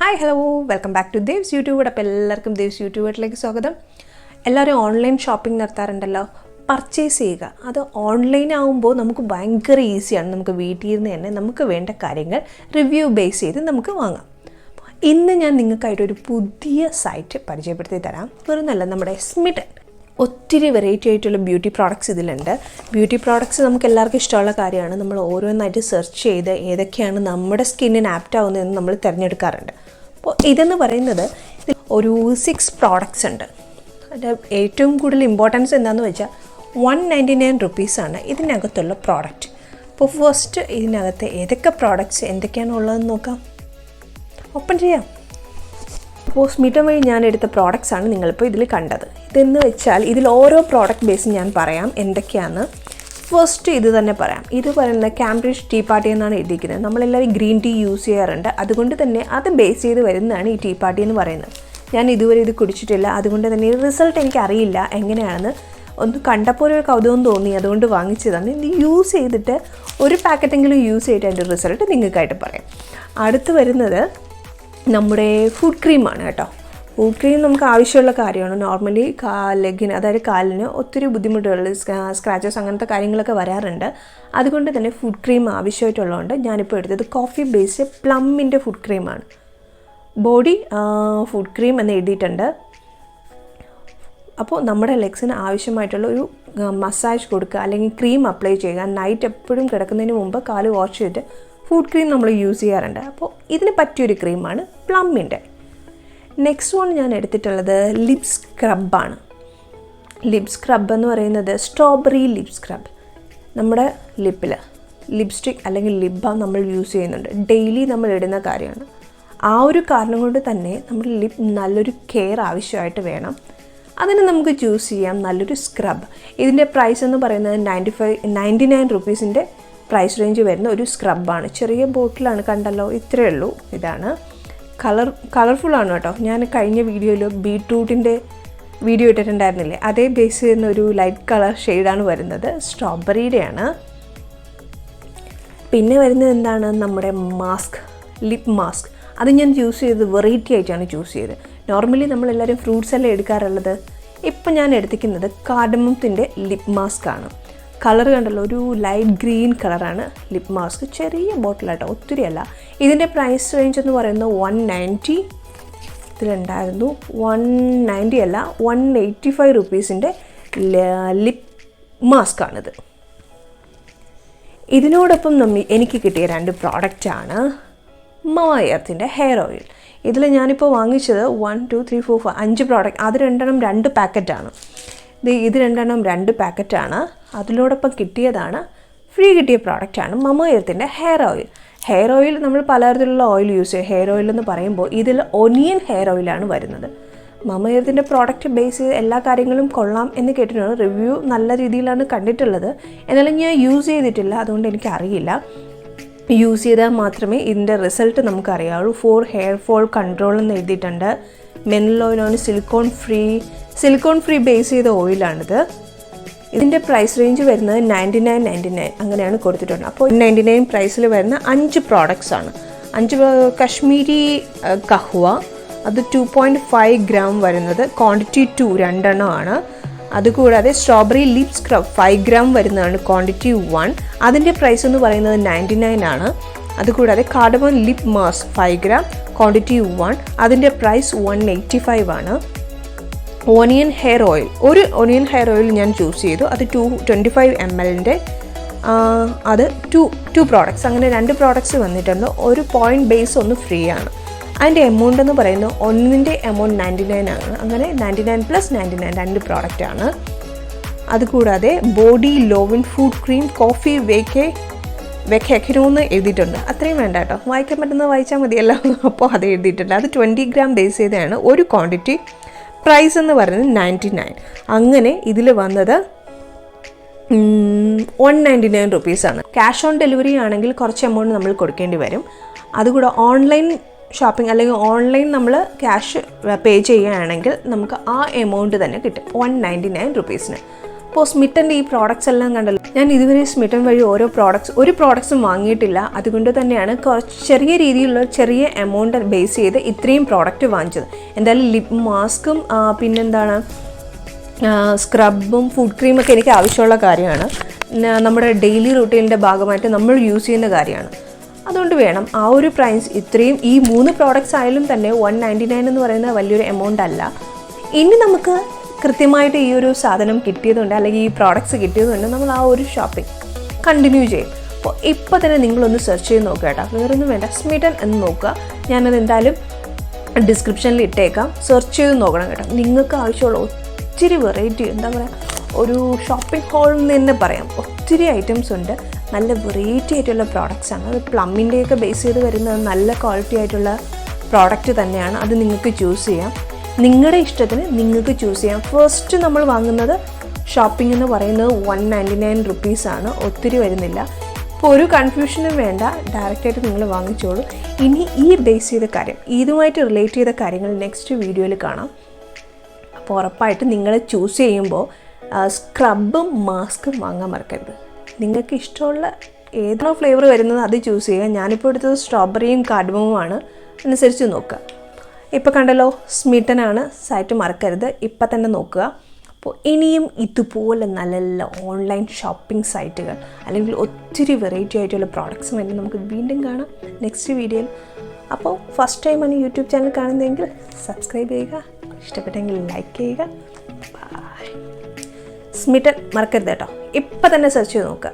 Hi hello welcome back to Dev's YouTube. അപ്പോൾ എല്ലാവർക്കും ദേവ്സ് യൂട്യൂബിലേക്ക് സ്വാഗതം. എല്ലാവരും ഓൺലൈൻ ഷോപ്പിംഗ് നടത്താറുണ്ടല്ലോ. പർച്ചേസ് ചെയ്യുക, അത് ഓൺലൈൻ ആകുമ്പോൾ നമുക്ക് ഭയങ്കര ഈസിയാണ്. നമുക്ക് വീട്ടിൽ നിന്ന് തന്നെ നമുക്ക് വേണ്ട കാര്യങ്ങൾ റിവ്യൂ ബേസ് ചെയ്ത് നമുക്ക് വാങ്ങാം. ഇന്ന് ഞാൻ നിങ്ങൾക്കായിട്ടൊരു പുതിയ സൈറ്റ് പരിചയപ്പെടുത്തി തരാം. വെറുതെ നമ്മുടെ SMYTTEN. ഒത്തിരി വെറൈറ്റി ആയിട്ടുള്ള ബ്യൂട്ടി പ്രോഡക്റ്റ്സ് ഇതിലുണ്ട്. ബ്യൂട്ടി പ്രോഡക്റ്റ്സ് നമുക്ക് എല്ലാവർക്കും ഇഷ്ടമുള്ള കാര്യമാണ്. നമ്മൾ ഓരോന്നായിട്ട് സെർച്ച് ചെയ്ത് ഏതൊക്കെയാണ് നമ്മുടെ സ്കിന്നിന് ആപ്റ്റ് ആവുന്നതെന്ന് നമ്മൾ തിരഞ്ഞെടുക്കാറുണ്ട്. അപ്പോൾ ഇതെന്ന് പറയുന്നത് ഒരു 6 പ്രോഡക്റ്റ്സ് ഉണ്ട്. അതിൻ്റെ ഏറ്റവും കൂടുതൽ ഇമ്പോർട്ടൻസ് എന്താണെന്ന് വെച്ചാൽ 199 റുപ്പീസാണ് ഇതിനകത്തുള്ള പ്രോഡക്റ്റ്. അപ്പോൾ ഫസ്റ്റ് ഇതിനകത്ത് ഏതൊക്കെ പ്രോഡക്റ്റ്സ് എന്തൊക്കെയാണ് ഉള്ളതെന്ന് നോക്കാം. ഓപ്പൺ ചെയ്യാം. അപ്പോൾ SMYTTEN വഴി ഞാൻ എടുത്ത പ്രോഡക്റ്റ്സ് ആണ് നിങ്ങളിപ്പോൾ ഇതിൽ കണ്ടത്. ഇതെന്ന് വെച്ചാൽ ഇതിൽ ഓരോ പ്രോഡക്റ്റ് ബേസ് ഞാൻ പറയാം എന്തൊക്കെയാണ്. ഫസ്റ്റ് ഇത് തന്നെ പറയാം. ഇത് പറയുന്നത് കാംബ്രിഡ്ജ് ടീ പാർട്ടി എന്നാണ് എഴുതിയിരിക്കുന്നത്. നമ്മളെല്ലാവരും ഗ്രീൻ ടീ യൂസ് ചെയ്യാറുണ്ട്. അതുകൊണ്ട് തന്നെ അത് ബേസ് ചെയ്ത് വരുന്നതാണ് ഈ ടീ പാർട്ടി എന്ന് പറയുന്നത്. ഞാൻ ഇതുവരെ ഇത് കുടിച്ചിട്ടില്ല. അതുകൊണ്ട് തന്നെ ഈ റിസൾട്ട് എനിക്കറിയില്ല എങ്ങനെയാണെന്ന്. ഒന്ന് കണ്ടപ്പോൾ ഒരു കൗതുകം തോന്നി, അതുകൊണ്ട് വാങ്ങിച്ചതാണ്. ഇത് യൂസ് ചെയ്തിട്ട് ഒരു പാക്കറ്റെങ്കിലും യൂസ് ചെയ്തിട്ട് അതിൻ്റെ റിസൾട്ട് നിങ്ങൾക്കായിട്ട് പറയാം. അടുത്ത് വരുന്നത് നമ്മുടെ ഫുഡ് ക്രീമാണ് കേട്ടോ. ഫുഡ് ക്രീം നമുക്ക് ആവശ്യമുള്ള കാര്യമാണ്. നോർമലി ലെഗിന്, അതായത് കാലിന് ഒത്തിരി ബുദ്ധിമുട്ടുകൾ, സ്ക്രാച്ചസ് അങ്ങനത്തെ കാര്യങ്ങളൊക്കെ വരാറുണ്ട്. അതുകൊണ്ട് തന്നെ ഫുഡ് ക്രീം ആവശ്യമായിട്ടുള്ളതുകൊണ്ട് ഞാനിപ്പോൾ എടുത്തത് കോഫി ബേസ്ഡ് പ്ലമ്മിൻ്റെ ഫുഡ് ക്രീമാണ്. ബോഡി ഫുഡ് ക്രീം എന്ന് എഴുതിയിട്ടുണ്ട്. അപ്പോൾ നമ്മുടെ ലെഗ്സിന് ആവശ്യമായിട്ടുള്ള ഒരു മസാജ് കൊടുക്കുക, അല്ലെങ്കിൽ ക്രീം അപ്ലൈ ചെയ്യുക. നൈറ്റ് എപ്പോഴും കിടക്കുന്നതിന് മുമ്പ് കാല് വാഷ് ചെയ്തിട്ട് ഫുഡ് ക്രീം നമ്മൾ യൂസ് ചെയ്യാറുണ്ട്. അപ്പോൾ ഇതിന് പറ്റിയൊരു ക്രീമാണ് പ്ലമ്മിൻ്റെ. നെക്സ്റ്റ് വൺ ഞാൻ എടുത്തിട്ടുള്ളത് ലിപ് സ്ക്രബാണ്. ലിപ് സ്ക്രബ് എന്ന് പറയുന്നത് സ്ട്രോബെറി ലിപ് സ്ക്രബ്. നമ്മുടെ ലിപ്പിൽ ലിപ്സ്റ്റിക് അല്ലെങ്കിൽ ലിപ് ബാം നമ്മൾ യൂസ് ചെയ്യുന്നുണ്ട്. ഡെയിലി നമ്മൾ ഇടുന്ന കാര്യമാണ്. ആ ഒരു കാരണം കൊണ്ട് തന്നെ നമ്മുടെ ലിപ്പ് നല്ലൊരു കെയർ ആവശ്യമായിട്ട് വേണം. അതിന് നമുക്ക് ചൂസ് ചെയ്യാം നല്ലൊരു സ്ക്രബ്. ഇതിൻ്റെ പ്രൈസ് എന്ന് പറയുന്നത് 99 റുപ്പീസിൻ്റെ പ്രൈസ് റേഞ്ച് വരുന്ന ഒരു സ്ക്രബാണ്. ചെറിയ ബോട്ടിലാണ്, കണ്ടല്ലോ, ഇത്രയേ ഉള്ളൂ. ഇതാണ് കളർഫുള്ളാണ് കേട്ടോ. ഞാൻ കഴിഞ്ഞ വീഡിയോയിൽ ബീട്രൂട്ടിൻ്റെ വീഡിയോ ഇട്ടിട്ടുണ്ടായിരുന്നില്ലേ, അതേ ബേസ് ചെയ്യുന്ന ഒരു ലൈറ്റ് കളർ ഷെയ്ഡാണ് വരുന്നത്. സ്ട്രോബെറിയുടെയാണ്. പിന്നെ വരുന്നത് എന്താണ്, നമ്മുടെ മാസ്ക്, ലിപ് മാസ്ക്. അത് ഞാൻ ചൂസ് ചെയ്തത് വെറൈറ്റി ആയിട്ടാണ് ചൂസ് ചെയ്തത്. നോർമലി നമ്മളെല്ലാവരും ഫ്രൂട്ട്സ് അല്ലേ എടുക്കാറുള്ളത്. ഇപ്പം ഞാൻ എടുത്തിരിക്കുന്നത് കാർഡമത്തിൻ്റെ ലിപ് മാസ്ക് ആണ്. കളർ കണ്ടല്ലോ, ഒരു ലൈറ്റ് ഗ്രീൻ കളറാണ് ലിപ് മാസ്ക്. ചെറിയ ബോട്ടിലാട്ടോ, ഒത്തിരി അല്ല. ഇതിൻ്റെ പ്രൈസ് റേഞ്ച് എന്ന് പറയുന്നത് 190, ഇതിലുണ്ടായിരുന്നു 190 അല്ല 185 റുപ്പീസിൻ്റെ ലിപ് മാസ്ക് ആണിത്. ഇതിനോടൊപ്പം എനിക്ക് കിട്ടിയ 2 പ്രോഡക്റ്റാണ് മമ-എർത്തിൻ്റെ ഹെയർ ഓയിൽ. ഇതിൽ ഞാനിപ്പോൾ വാങ്ങിച്ചത് 1 2 3 4 5 പ്രോഡക്റ്റ്. അത് 2 പാക്കറ്റാണ്. ഇത് 2 പാക്കറ്റാണ്. അതിനോടൊപ്പം കിട്ടിയതാണ്, ഫ്രീ കിട്ടിയ പ്രോഡക്റ്റാണ് മമ-എർത്തിൻ്റെ ഹെയർ ഓയിൽ. ഹെയർ ഓയിൽ നമ്മൾ പലതരത്തിലുള്ള ഓയിൽ യൂസ് ചെയ്യും. ഹെയർ ഓയിൽ എന്ന് പറയുമ്പോൾ ഇതിൽ ഒനിയൻ ഹെയർ ഓയിലാണ് വരുന്നത്. മമ-എർത്തിൻ്റെ പ്രോഡക്റ്റ് ബേസ് ചെയ്ത് എല്ലാ കാര്യങ്ങളും കൊള്ളാം എന്ന് കേട്ടിട്ടുണ്ട്. റിവ്യൂ നല്ല രീതിയിലാണ് കണ്ടിട്ടുള്ളത്. എന്നാലും ഞാൻ യൂസ് ചെയ്തിട്ടില്ല, അതുകൊണ്ട് എനിക്കറിയില്ല. യൂസ് ചെയ്താൽ മാത്രമേ ഇതിൻ്റെ റിസൾട്ട് നമുക്കറിയാവുള്ളൂ. ഫോർ ഹെയർ ഫോൾ കൺട്രോൾ എന്ന് എഴുതിയിട്ടുണ്ട്. മിനറൽ ഓയിലാണ്, സിലിക്കോൺ ഫ്രീ ബേസ് ചെയ്ത ഓയിലാണിത്. ഇതിൻ്റെ പ്രൈസ് റേഞ്ച് വരുന്നത് 99 അങ്ങനെയാണ് കൊടുത്തിട്ടുണ്ട്. അപ്പോൾ 99 പ്രൈസിൽ വരുന്ന 5 പ്രോഡക്റ്റ്സ് ആണ്. 5 കശ്മീരി കഹ്വ, അത് 2.5 ഗ്രാം വരുന്നത്, ക്വാണ്ടിറ്റി 2 2 അതുകൂടാതെ സ്ട്രോബെറി ലിപ് സ്ക്രബ് 5 ഗ്രാം വരുന്നതാണ്, ക്വാണ്ടിറ്റി 1. അതിൻ്റെ പ്രൈസ് എന്ന് പറയുന്നത് 99 ആണ്. അതുകൂടാതെ cardamom lip mask 5 gram, quantity 1. അതിൻ്റെ പ്രൈസ് 185 ആണ്. ഓനിയൻ ഹെയർ ഓയിൽ, ഒരു ഓനിയൻ ഹെയർ ഓയിൽ ഞാൻ ചൂസ് ചെയ്തു. അത് 25 ml അത് 2 പ്രോഡക്റ്റ്സ്, അങ്ങനെ 2 പ്രോഡക്റ്റ്സ് വന്നിട്ടുണ്ട്. ഒരു പോയിൻറ്റ് ബേസ് ഒന്ന് ഫ്രീ ആണ്. അതിൻ്റെ എമൗണ്ട് എന്ന് പറയുന്നത് ഒന്നിൻ്റെ എമൗണ്ട് 99 ആണ്. അങ്ങനെ 99 + 99 2 പ്രോഡക്റ്റാണ്. അതുകൂടാതെ ബോഡി ലോവിൻ ഫുഡ് ക്രീം കോഫി വെക്കെന്ന് എഴുതിയിട്ടുണ്ട്. അത്രയും വേണ്ട കേട്ടോ, വായിക്കാൻ പറ്റുന്നത് വായിച്ചാൽ മതിയല്ലോ. അപ്പോൾ അത് എഴുതിയിട്ടുണ്ട്. അത് 20 ഗ്രാം ബേസ് ചെയ്താണ് ഒരു ക്വാണ്ടിറ്റി. പ്രൈസ് എന്ന് പറയുന്നത് 99. അങ്ങനെ ഇതിൽ വന്നത് 199 റുപ്പീസാണ്. ക്യാഷ് ഓൺ ഡെലിവറി ആണെങ്കിൽ കുറച്ച് എമൗണ്ട് നമ്മൾ കൊടുക്കേണ്ടി വരും. അതുകൂടെ ഓൺലൈൻ ഷോപ്പിംഗ് അല്ലെങ്കിൽ ഓൺലൈൻ നമ്മൾ ക്യാഷ് പേ ചെയ്യുകയാണെങ്കിൽ നമുക്ക് ആ എമൗണ്ട് തന്നെ കിട്ടും 199 റുപ്പീസിന്. അപ്പോൾ സ്മിറ്റൻ്റെ ഈ പ്രോഡക്റ്റ്സ് എല്ലാം കണ്ടല്ലോ. ഞാൻ ഇതുവരെ സ്മിറ്റൻ വഴി ഒരു പ്രോഡക്ട്സും വാങ്ങിയിട്ടില്ല. അതുകൊണ്ട് തന്നെയാണ് ചെറിയ രീതിയിലുള്ള ചെറിയ എമൗണ്ട് ബേസ് ചെയ്ത് ഇത്രയും പ്രോഡക്റ്റ് വാങ്ങിച്ചത്. എന്തായാലും ലിപ് മാസ്കും പിന്നെന്താണ് സ്ക്രബും ഫുഡ് ക്രീമൊക്കെ എനിക്ക് ആവശ്യമുള്ള കാര്യമാണ്. നമ്മുടെ ഡെയിലി റൂട്ടീനിൻ്റെ ഭാഗമായിട്ട് നമ്മൾ യൂസ് ചെയ്യുന്ന കാര്യമാണ്. അതുകൊണ്ട് വേണം ആ ഒരു പ്രൈസ് ഇത്രയും ഈ 3 പ്രോഡക്റ്റ്സ് ആയാലും തന്നെ 199 എന്ന് പറയുന്നത് വലിയൊരു എമൗണ്ട് അല്ല. ഇനി നമുക്ക് കൃത്യമായിട്ട് ഈ ഒരു സാധനം കിട്ടിയതുകൊണ്ട് അല്ലെങ്കിൽ ഈ പ്രോഡക്റ്റ്സ് കിട്ടിയതുകൊണ്ട് നമ്മൾ ആ ഒരു ഷോപ്പിംഗ് കണ്ടിന്യൂ ചെയ്യും. അപ്പോൾ ഇപ്പോൾ തന്നെ നിങ്ങളൊന്ന് സെർച്ച് ചെയ്ത് നോക്കുക കേട്ടോ. വേറൊന്നും വേണ്ട, സ്മിറ്റൻ എന്ന് നോക്കുക. ഞാനത് എന്തായാലും ഡിസ്ക്രിപ്ഷനിൽ ഇട്ടേക്കാം. സെർച്ച് ചെയ്ത് നോക്കണം കേട്ടോ. നിങ്ങൾക്ക് ആവശ്യമുള്ള ഒത്തിരി വെറൈറ്റി, എന്താ പറയുക, ഒരു ഷോപ്പിംഗ് ഹാളിൽ നിന്ന് തന്നെ പറയാം. ഒത്തിരി ഐറ്റംസ് ഉണ്ട്. നല്ല വെറൈറ്റി ആയിട്ടുള്ള പ്രോഡക്റ്റ്സാണ്. അത് പ്ലമ്മിൻ്റെയൊക്കെ ബേസ് ചെയ്ത് വരുന്ന നല്ല ക്വാളിറ്റി ആയിട്ടുള്ള പ്രോഡക്റ്റ് തന്നെയാണ്. അത് നിങ്ങൾക്ക് ചൂസ് ചെയ്യാം, നിങ്ങളുടെ ഇഷ്ടത്തിന് നിങ്ങൾക്ക് ചൂസ് ചെയ്യാം. ഫസ്റ്റ് നമ്മൾ വാങ്ങുന്നത് ഷോപ്പിംഗ് എന്ന് പറയുന്നത് 199 റുപ്പീസാണ്, ഒത്തിരി വരുന്നില്ല. ഇപ്പോൾ ഒരു കൺഫ്യൂഷനും വേണ്ട, ഡയറക്റ്റായിട്ട് നിങ്ങൾ വാങ്ങിച്ചോളൂ. ഇനി ഈ ബേസ് ചെയ്ത കാര്യം, ഇതുമായിട്ട് റിലേറ്റ് ചെയ്ത കാര്യങ്ങൾ നെക്സ്റ്റ് വീഡിയോയിൽ കാണാം. അപ്പോൾ ഉറപ്പായിട്ട് നിങ്ങൾ ചൂസ് ചെയ്യുമ്പോൾ സ്ക്രബും മാസ്കും വാങ്ങാൻ മറക്കരുത്. നിങ്ങൾക്ക് ഇഷ്ടമുള്ള ഏതാണോ ഫ്ലേവർ വരുന്നത് അത് ചൂസ് ചെയ്യുക. ഞാനിപ്പോൾ എടുത്തത് സ്ട്രോബെറിയും കാർഡമവുമാണ്, അനുസരിച്ച് നോക്കുക. ഇപ്പോൾ കണ്ടല്ലോ, സ്മിറ്റനാണ്, സൈറ്റ് മറക്കരുത്, ഇപ്പം തന്നെ നോക്കുക. അപ്പോൾ ഇനിയും ഇതുപോലെ നല്ല നല്ല ഓൺലൈൻ ഷോപ്പിംഗ് സൈറ്റുകൾ അല്ലെങ്കിൽ ഒത്തിരി വെറൈറ്റി ആയിട്ടുള്ള പ്രോഡക്ട്സും വേണ്ടി നമുക്ക് വീണ്ടും കാണാം നെക്സ്റ്റ് വീഡിയോയിൽ. അപ്പോൾ ഫസ്റ്റ് ടൈമാണ് യൂട്യൂബ് ചാനൽ കാണുന്നതെങ്കിൽ സബ്സ്ക്രൈബ് ചെയ്യുക, ഇഷ്ടപ്പെട്ടെങ്കിൽ ലൈക്ക് ചെയ്യുക. ബൈ. സ്മിറ്റൻ മറക്കരുത് കേട്ടോ, ഇപ്പം തന്നെ സെർച്ച് ചെയ്ത് നോക്കുക.